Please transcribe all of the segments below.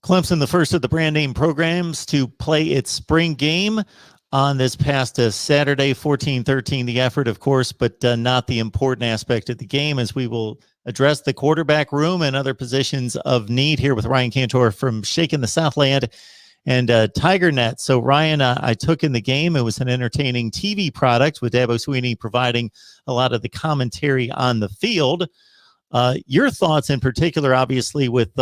Clemson, the first of the brand name programs to play its spring game on this past Saturday, 14-13. The effort, of course, but not the important aspect of the game, as we will address the quarterback room and other positions of need here with Ryan Cantor from Shaking the Southland and TigerNet. So, Ryan, I took in the game. It was an entertaining TV product with Dabo Sweeney providing a lot of the commentary on the field. Your thoughts in particular, obviously, with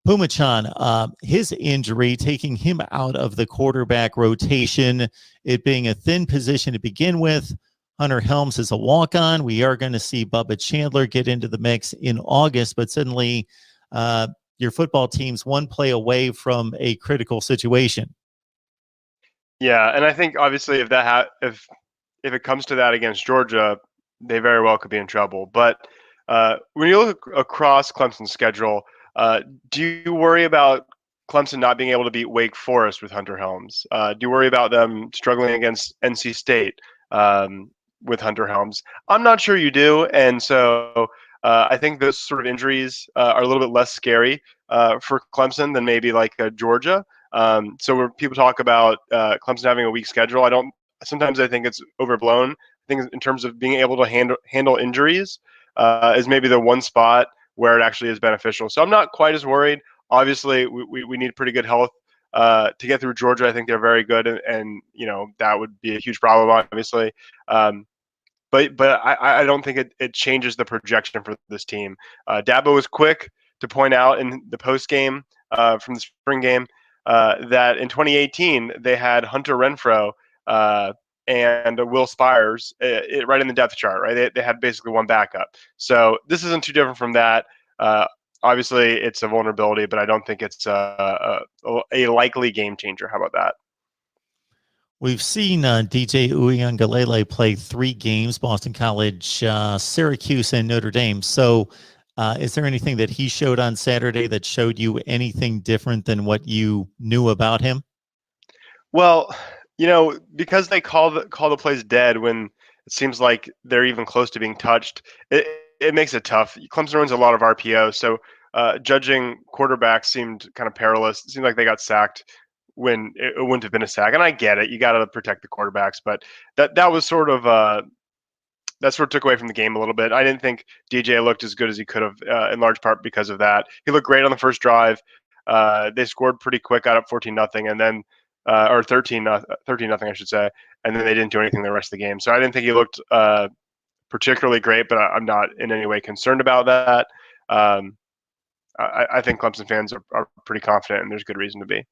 Phommachanh, his injury, taking him out of the quarterback rotation, it being a thin position to begin with. Hunter Helms is a walk-on. We are going to see Bubba Chandler get into the mix in August, but suddenly your football team's one play away from a critical situation. Yeah, and I think obviously if it comes to that against Georgia, they very well could be in trouble. But when you look across Clemson's schedule, do you worry about Clemson not being able to beat Wake Forest with Hunter Helms? Do you worry about them struggling against NC State with Hunter Helms? I'm not sure you do, and so I think those sort of injuries are a little bit less scary for Clemson than maybe like Georgia. So when people talk about Clemson having a weak schedule, sometimes I think it's overblown. I think in terms of being able to handle injuries is maybe the one spot where it actually is beneficial. So I'm not quite as worried. Obviously, we need pretty good health to get through Georgia. I think they're very good, and that would be a huge problem, obviously. But I don't think it changes the projection for this team. Dabo was quick to point out in the post game from the spring game that in 2018 they had Hunter Renfrow and Will Spires right in the depth chart, right? They had basically one backup. So this isn't too different from that. Obviously, it's a vulnerability, but I don't think it's a likely game changer. How about that? We've seen DJ Uiagalelei play 3 games, Boston College, Syracuse, and Notre Dame. So is there anything that he showed on Saturday that showed you anything different than what you knew about him? Well, because they call the plays dead when it seems like they're even close to being touched, it makes it tough. Clemson runs a lot of RPO, so judging quarterbacks seemed kind of perilous. It seemed like they got sacked when it wouldn't have been a sack. And I get it. You got to protect the quarterbacks. But that was sort of that sort of took away from the game a little bit. I didn't think DJ looked as good as he could have in large part because of that. He looked great on the first drive. They scored pretty quick, got up 14-0, and then or 13-0, I should say. And then they didn't do anything the rest of the game. So I didn't think he looked particularly great, but I'm not in any way concerned about that. I think Clemson fans are pretty confident, and there's good reason to be.